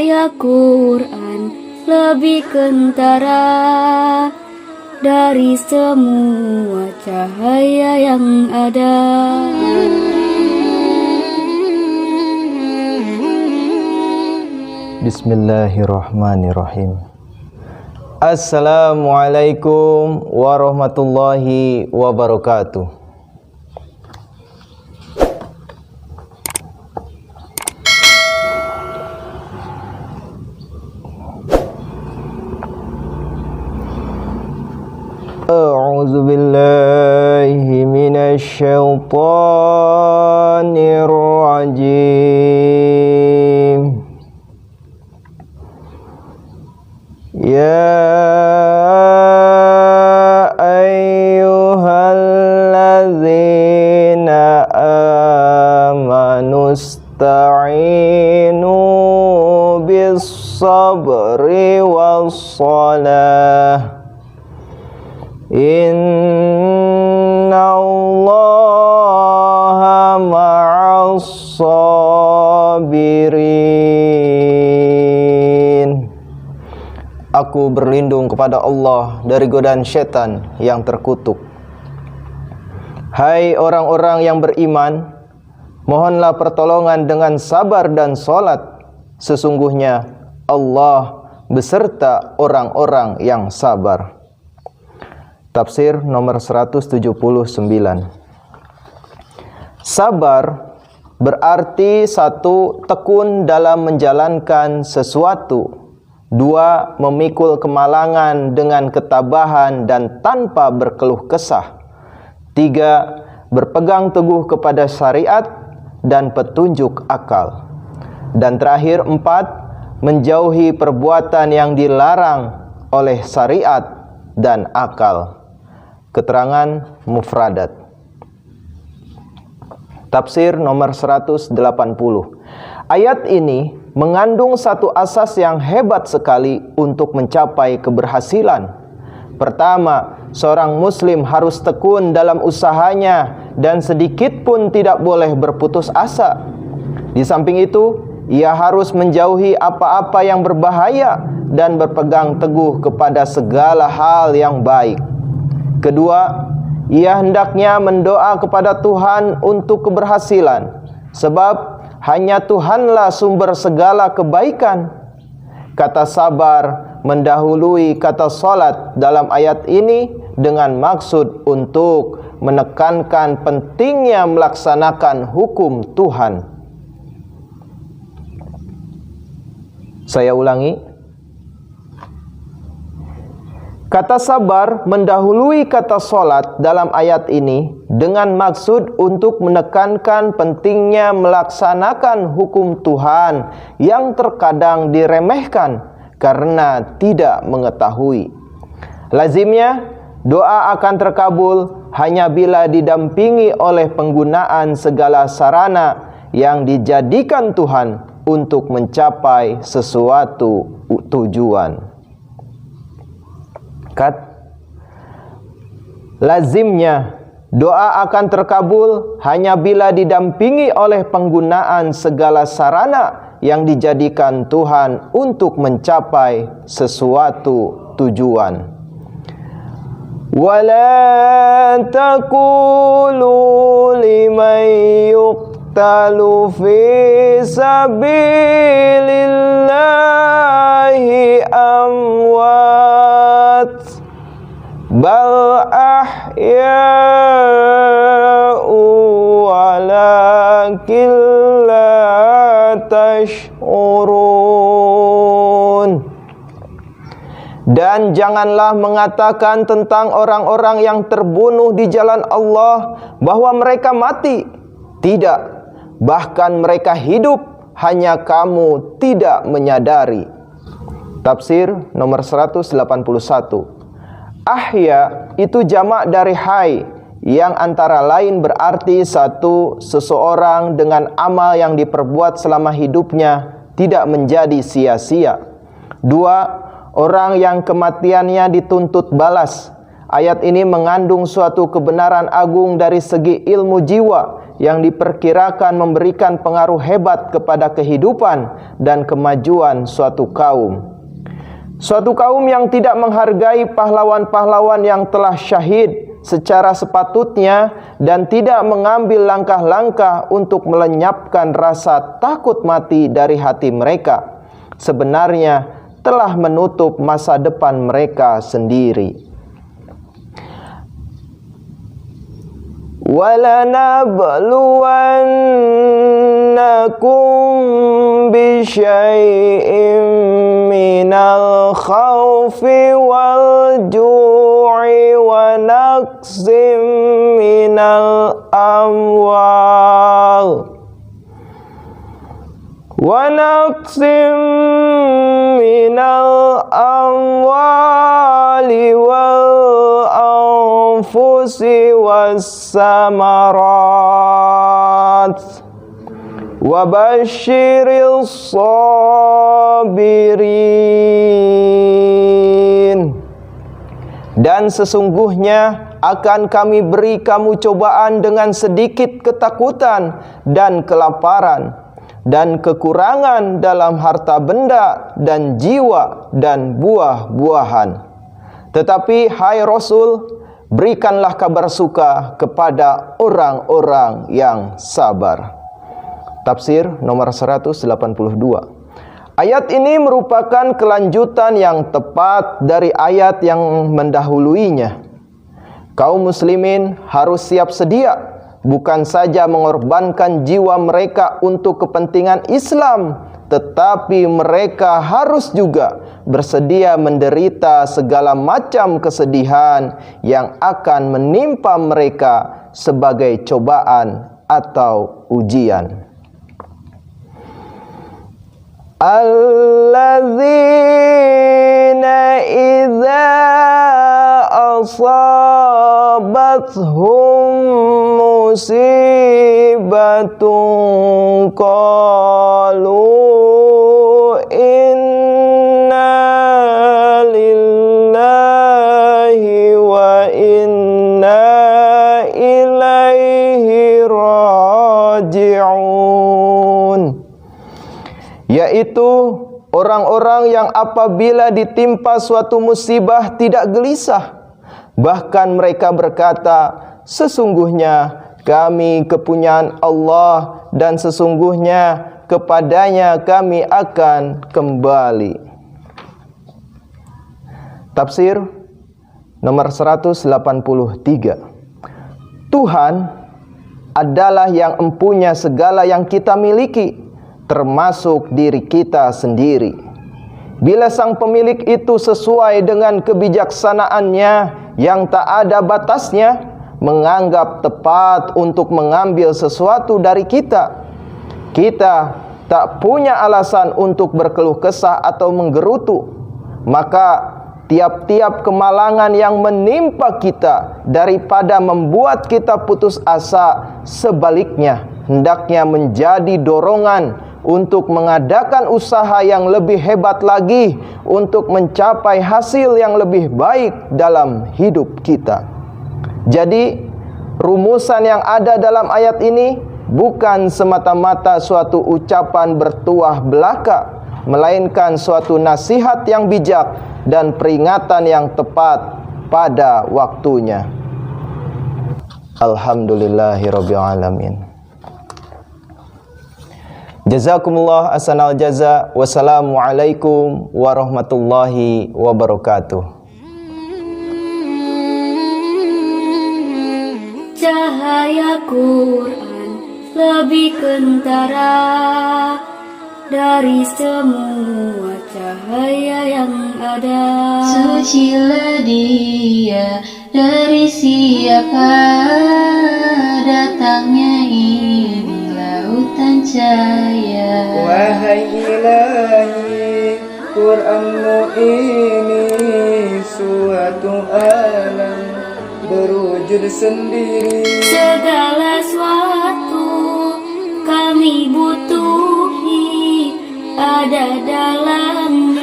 cahaya Quran lebih kentara dari semua cahaya yang ada. Bismillahirrahmanirrahim. Assalamualaikum warahmatullahi wabarakatuh. A'udzu billahi minasy syaithanir rajim. Ya ayyuhalladzina amanu ista'inu bis-sabri was-salah. Innallaha ma'as sabirin. Aku berlindung kepada Allah dari godaan setan yang terkutuk. Hai orang-orang yang beriman, mohonlah pertolongan dengan sabar dan salat. Sesungguhnya Allah beserta orang-orang yang sabar. Tafsir nomor 179. Sabar berarti 1. Tekun dalam menjalankan sesuatu. 2. Memikul kemalangan dengan ketabahan dan tanpa berkeluh kesah. 3. Berpegang teguh kepada syariat dan petunjuk akal. Dan terakhir 4. Menjauhi perbuatan yang dilarang oleh syariat dan akal. Keterangan mufradat. Tafsir nomor 180. Ayat ini mengandung satu asas yang hebat sekali untuk mencapai keberhasilan. Pertama, seorang muslim harus tekun dalam usahanya dan sedikit pun tidak boleh berputus asa. Di samping itu, ia harus menjauhi apa-apa yang berbahaya dan berpegang teguh kepada segala hal yang baik. Kedua, ia hendaknya mendoa kepada Tuhan untuk keberhasilan, sebab hanya Tuhanlah sumber segala kebaikan. Kata sabar mendahului kata salat dalam ayat ini dengan maksud untuk menekankan pentingnya melaksanakan hukum Tuhan. Saya ulangi. Kata sabar mendahului kata salat dalam ayat ini dengan maksud untuk menekankan pentingnya melaksanakan hukum Tuhan yang terkadang diremehkan karena tidak mengetahui. Lazimnya, doa akan terkabul hanya bila didampingi oleh penggunaan segala sarana yang dijadikan Tuhan untuk mencapai sesuatu tujuan. Lazimnya, doa akan terkabul hanya bila didampingi oleh penggunaan segala sarana yang dijadikan Tuhan untuk mencapai sesuatu tujuan. Wala taqulu liman yuqtalu fi sabilillahi amwat bal ahya'u walakin la tash'urun. Dan janganlah mengatakan tentang orang-orang yang terbunuh di jalan Allah bahwa mereka mati. Tidak, bahkan mereka hidup, hanya kamu tidak menyadari. Tafsir nomor 181. Ahya itu jamak dari hai, yang antara lain berarti 1. Seseorang dengan amal yang diperbuat selama hidupnya tidak menjadi sia-sia. 2. Orang yang kematiannya dituntut balas Ayat ini mengandung suatu kebenaran agung dari segi ilmu jiwa yang diperkirakan memberikan pengaruh hebat kepada kehidupan dan kemajuan suatu kaum. Suatu kaum yang tidak menghargai pahlawan-pahlawan yang telah syahid secara sepatutnya dan tidak mengambil langkah-langkah untuk melenyapkan rasa takut mati dari hati mereka, sebenarnya telah menutup masa depan mereka sendiri. وَلَنَبْلُوَنَّكُمْ بِشَيْءٍ مِّنَ الْخَوْفِ وَالْجُوعِ وَنَقْصٍ مِّنَ الْأَمْوَالِ وَالْأَنفُسِ وَالثَّمَرَاتِ وَبَشِّرِ الصَّابِرِينَ. Dan sesungguhnya akan kami beri kamu cobaan dengan sedikit ketakutan dan kelaparan dan kekurangan dalam harta benda dan jiwa dan buah-buahan. Tetapi hai Rasul, berikanlah kabar suka kepada orang-orang yang sabar. Tafsir nomor 182. Ayat ini merupakan kelanjutan yang tepat dari ayat yang mendahuluinya. Kaum muslimin harus siap sedia, bukan saja mengorbankan jiwa mereka untuk kepentingan Islam, tetapi mereka harus juga bersedia menderita segala macam kesedihan yang akan menimpa mereka sebagai cobaan atau ujian. Alladzina idza asabathum musibatun qalu inna lillahi wa inna ilaihi raji'un. Yaitu orang-orang yang apabila ditimpa suatu musibah tidak gelisah, bahkan mereka berkata, sesungguhnya kami kepunyaan Allah dan sesungguhnya kepadanya kami akan kembali. Tafsir nomor 183. Tuhan adalah yang mempunyai segala yang kita miliki, termasuk diri kita sendiri. Bila sang pemilik itu sesuai dengan kebijaksanaannya yang tak ada batasnya, menganggap tepat untuk mengambil sesuatu dari kita, kita tak punya alasan untuk berkeluh kesah atau menggerutu. Maka tiap-tiap kemalangan yang menimpa kita daripada membuat kita putus asa, sebaliknya hendaknya menjadi dorongan untuk mengadakan usaha yang lebih hebat lagi untuk mencapai hasil yang lebih baik dalam hidup kita. Jadi, rumusan yang ada dalam ayat ini bukan semata-mata suatu ucapan bertuah belaka, melainkan suatu nasihat yang bijak dan peringatan yang tepat pada waktunya. Alhamdulillahirabbil alamin. Jazakumullah ahsanal jaza. Wassalamualaikum warahmatullahi wabarakatuh. Cahaya Quran lebih kentara dari semua cahaya yang ada. Sucilah dia dari siapa datangnya ini lautan cahaya. Wahai ilahi, Qur'anmu ini suatu alam berwujud sendiri. Segala sesuatu kami butuhi ada dalamnya.